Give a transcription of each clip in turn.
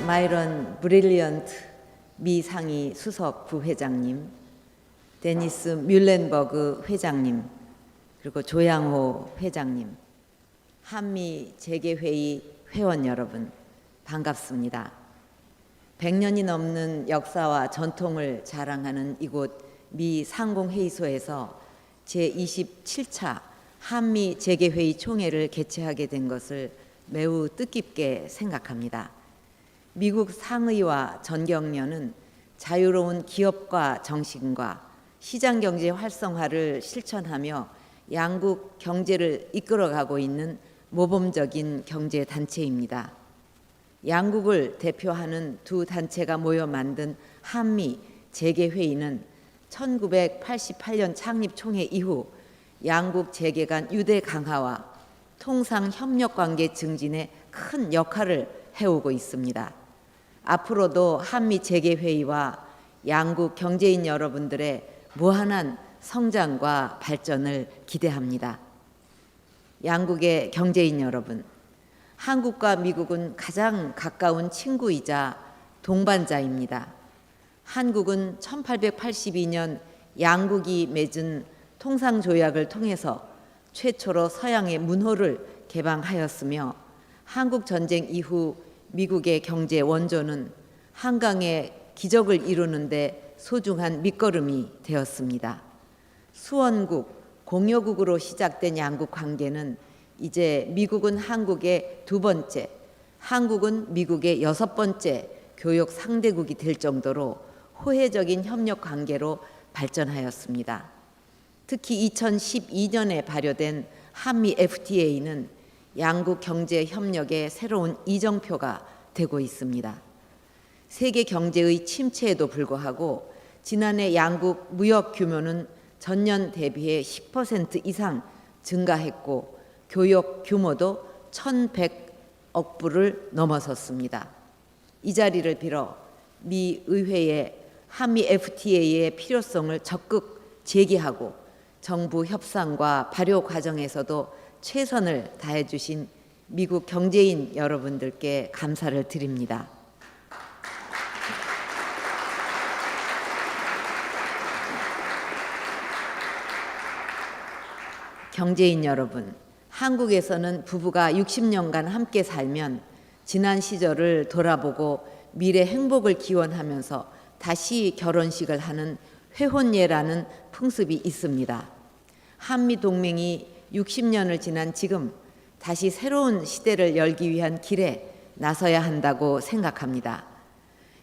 마이런 브릴리언트 미 상위 수석 부회장님, 데니스 뮬렌버그 회장님, 그리고 조양호 회장님, 한미 재개회의 회원 여러분, 반갑습니다. 100년이 넘는 역사와 전통을 자랑하는 이곳 미 상공회의소에서 제27차 한미 재개회의 총회를 개최하게 된 것을 매우 뜻깊게 생각합니다. 미국 상의와 전경련은 자유로운 기업과 정신과 시장경제 활성화를 실천하며 양국 경제를 이끌어가고 있는 모범적인 경제단체입니다. 양국을 대표하는 두 단체가 모여 만든 한미 재개회의는 1988년 창립 총회 이후 양국 재계 간 유대 강화와 통상 협력 관계 증진에 큰 역할을 해오고 있습니다. 앞으로도 한미 재개회의와 양국 경제인 여러분들의 무한한 성장과 발전을 기대합니다. 양국의 경제인 여러분, 한국과 미국은 가장 가까운 친구이자 동반자입니다. 한국은 1882년 양국이 맺은 통상조약을 통해서 최초로 서양의 문호를 개방하였으며 한국 전쟁 이후 미국의 경제 원조는 한강의 기적을 이루는 데 소중한 밑거름이 되었습니다. 수원국, 공여국으로 시작된 양국 관계는 이제 미국은 한국의 두 번째, 한국은 미국의 6번째 교역 상대국이 될 정도로 호혜적인 협력 관계로 발전하였습니다. 특히 2012년에 발효된 한미 FTA는 양국 경제 협력의 새로운 이정표가 되고 있습니다. 세계 경제의 침체에도 불구하고 지난해 양국 무역 규모는 전년 대비해 10% 이상 증가했고 교역 규모도 1,100억 불을 넘어섰습니다. 이 자리를 빌어 미 의회에 한미 FTA의 필요성을 적극 제기하고 정부 협상과 발효 과정에서도 최선을 다해 주신 미국 경제인 여러분들께 감사를 드립니다. 경제인 여러분, 한국에서는 부부가 60년간 함께 살면 지난 시절을 돌아보고 미래 행복을 기원하면서 다시 결혼식을 하는 회혼예라는 풍습이 있습니다. 한미 동맹이 60년을 지난 지금 다시 새로운 시대를 열기 위한 길에 나서야 한다고 생각합니다.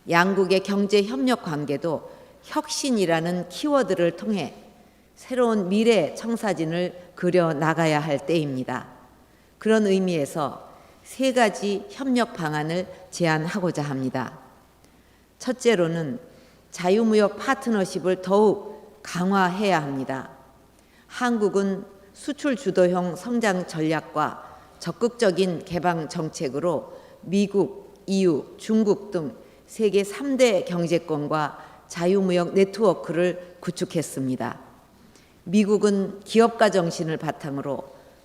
양국의 경제 협력 관계도 혁신이라는 키워드를 통해 새로운 미래 청사진을 그려 나가야 할 때입니다. 그런 의미에서 3가지 협력 방안을 제안하고자 합니다. 첫째로는 자유무역 파트너십을 더욱 강화해야 합니다. 한국은 수출 주도형 성장 전략과 적극적인 개방 정책으로 미국, EU, 중국 등 세계 3대 경제권과 자유무역 네트워크를 구축했습니다. 미국은 기업가 정신을 바탕으로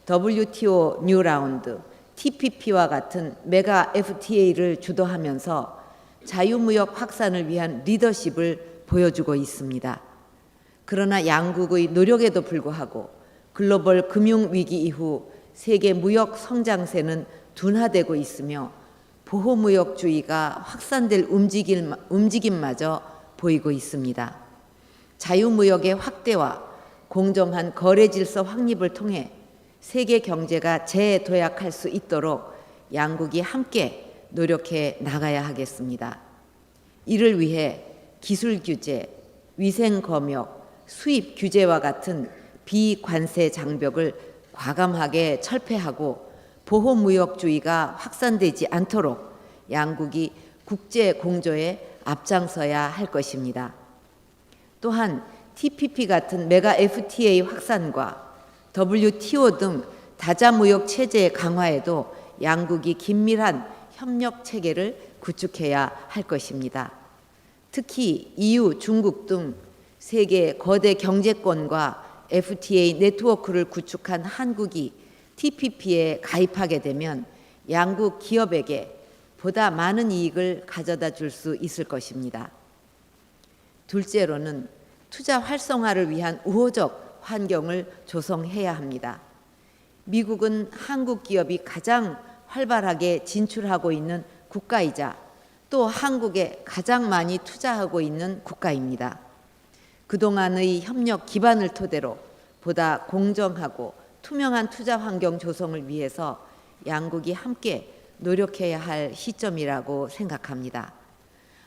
WTO 뉴라운드, TPP와 같은 메가 FTA를 주도하면서 자유무역 확산을 위한 리더십을 보여주고 있습니다. 그러나 양국의 노력에도 불구하고 글로벌 금융위기 이후 세계 무역 성장세는 둔화되고 있으며 보호무역주의가 확산될 움직임마저 보이고 있습니다. 자유무역의 확대와 공정한 거래 질서 확립을 통해 세계 경제가 재도약할 수 있도록 양국이 함께 노력해 나가야 하겠습니다. 이를 위해 기술 규제, 위생 검역, 수입 규제와 같은 비관세 장벽을 과감하게 철폐하고 보호무역주의가 확산되지 않도록 양국이 국제 공조에 앞장서야 할 것입니다. 또한 TPP 같은 메가 FTA 확산과 WTO 등 다자무역 체제의 강화에도 양국이 긴밀한 협력 체계를 구축해야 할 것입니다. 특히 EU, 중국 등 세계 거대 경제권과 FTA 네트워크를 구축한 한국이 TPP에 가입하게 되면 양국 기업에게 보다 많은 이익을 가져다 줄 수 있을 것입니다. 둘째로는 투자 활성화를 위한 우호적 환경을 조성해야 합니다. 미국은 한국 기업이 가장 활발하게 진출하고 있는 국가이자 또 한국에 가장 많이 투자하고 있는 국가입니다. 그동안의 협력 기반을 토대로 보다 공정하고 투명한 투자 환경 조성을 위해서 양국이 함께 노력해야 할 시점이라고 생각합니다.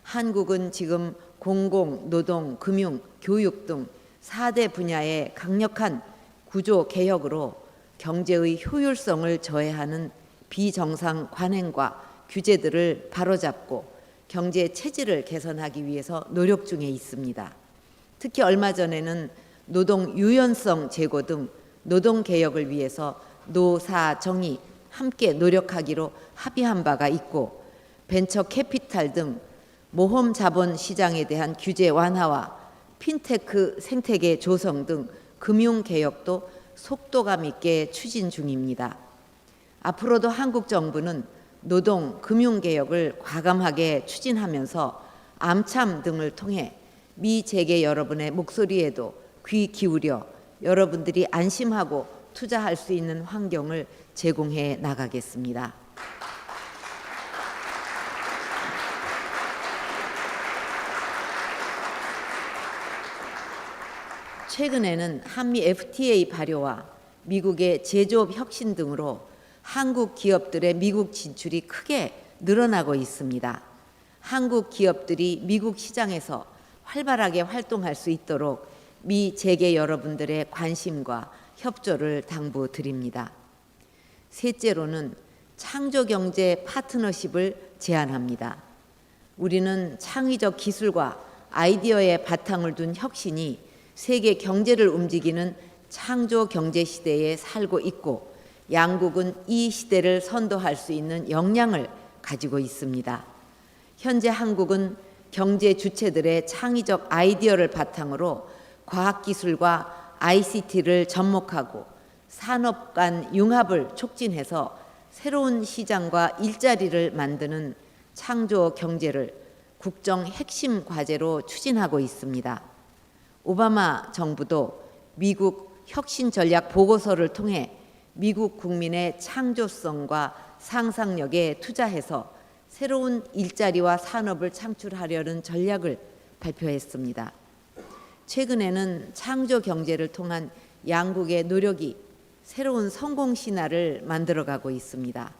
한국은 지금 공공, 노동, 금융, 교육 등 4대 분야의 강력한 구조 개혁으로 경제의 효율성을 저해하는 비정상 관행과 규제들을 바로잡고 경제 체질을 개선하기 위해서 노력 중에 있습니다. 특히 얼마 전에는 노동 유연성 제고 등 노동 개혁을 위해서 노사 정의 함께 노력하기로 합의한 바가 있고, 벤처 캐피탈 등 모험 자본 시장에 대한 규제 완화와 핀테크 생태계 조성 등 금융 개혁도 속도감 있게 추진 중입니다. 앞으로도 한국 정부는 노동, 금융 개혁을 과감하게 추진하면서 암참 등을 통해 미재계 여러분의 목소리에도 귀 기울여 여러분들이 안심하고 투자할 수 있는 환경을 제공해 나가겠습니다. 최근에는 한미 FTA 발효와 미국의 제조업 혁신 등으로 한국 기업들의 미국 진출이 크게 늘어나고 있습니다. 한국 기업들이 미국 시장에서 활발하게 활동할 수 있도록 미 재계 여러분들의 관심과 협조를 당부드립니다. 셋째로는 창조경제 파트너십을 제안합니다. 우리는 창의적 기술과 아이디어의 바탕을 둔 혁신이 세계 경제를 움직이는 창조 경제 시대에 살고 있고, 양국은 이 시대를 선도할 수 있는 역량을 가지고 있습니다. 현재 한국은 경제 주체들의 창의적 아이디어를 바탕으로 과학기술과 ICT를 접목하고 산업 간 융합을 촉진해서 새로운 시장과 일자리를 만드는 창조 경제를 국정 핵심 과제로 추진하고 있습니다. 오바마 정부도 미국 혁신 전략 보고서를 통해 미국 국민의 창조성과 상상력에 투자해서 새로운 일자리와 산업을 창출하려는 전략을 발표했습니다. 최근에는 창조 경제를 통한 양국의 노력이 새로운 성공 신화를 만들어가고 있습니다.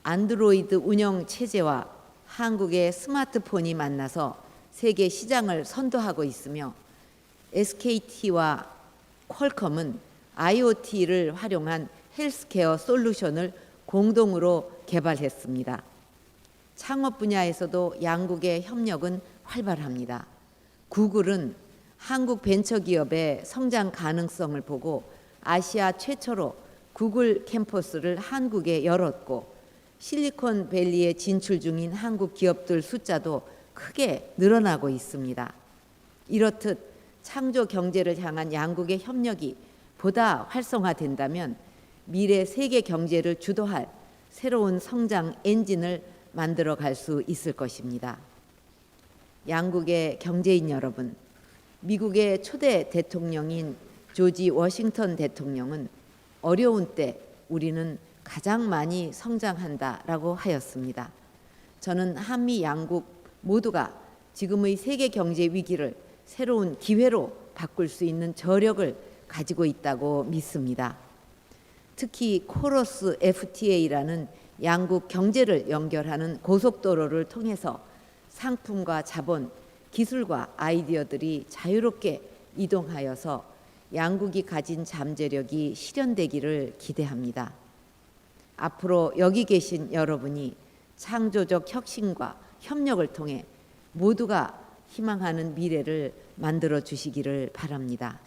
안드로이드 운영 체제와 한국의 스마트폰이 만나서 세계 시장을 선도하고 있으며, SKT와 퀄컴은 IoT를 활용한 헬스케어 솔루션을 공동으로 개발했습니다. 창업 분야에서도 양국의 협력은 활발합니다. 구글은 한국 벤처기업의 성장 가능성을 보고 아시아 최초로 구글 캠퍼스를 한국에 열었고, 실리콘밸리에 진출 중인 한국 기업들 숫자도 크게 늘어나고 있습니다. 이렇듯 창조 경제를 향한 양국의 협력이 보다 활성화된다면 미래 세계 경제를 주도할 새로운 성장 엔진을 만들어 갈 수 있을 것입니다. 양국의 경제인 여러분, 미국의 초대 대통령인 조지 워싱턴 대통령은 어려운 때 우리는 가장 많이 성장한다라고 하였습니다. 저는 한미 양국 모두가 지금의 세계 경제 위기를 새로운 기회로 바꿀 수 있는 저력을 가지고 있다고 믿습니다. 특히 코러스 FTA라는 양국 경제를 연결하는 고속도로를 통해서 상품과 자본, 기술과 아이디어들이 자유롭게 이동하여서 양국이 가진 잠재력이 실현되기를 기대합니다. 앞으로 여기 계신 여러분이 창조적 혁신과 협력을 통해 모두가 희망하는 미래를 만들어 주시기를 바랍니다.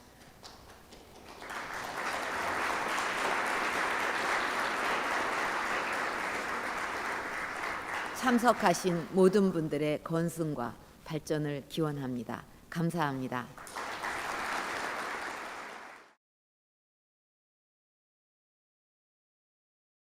참석하신 모든 분들의 건승과 발전을 기원합니다. 감사합니다.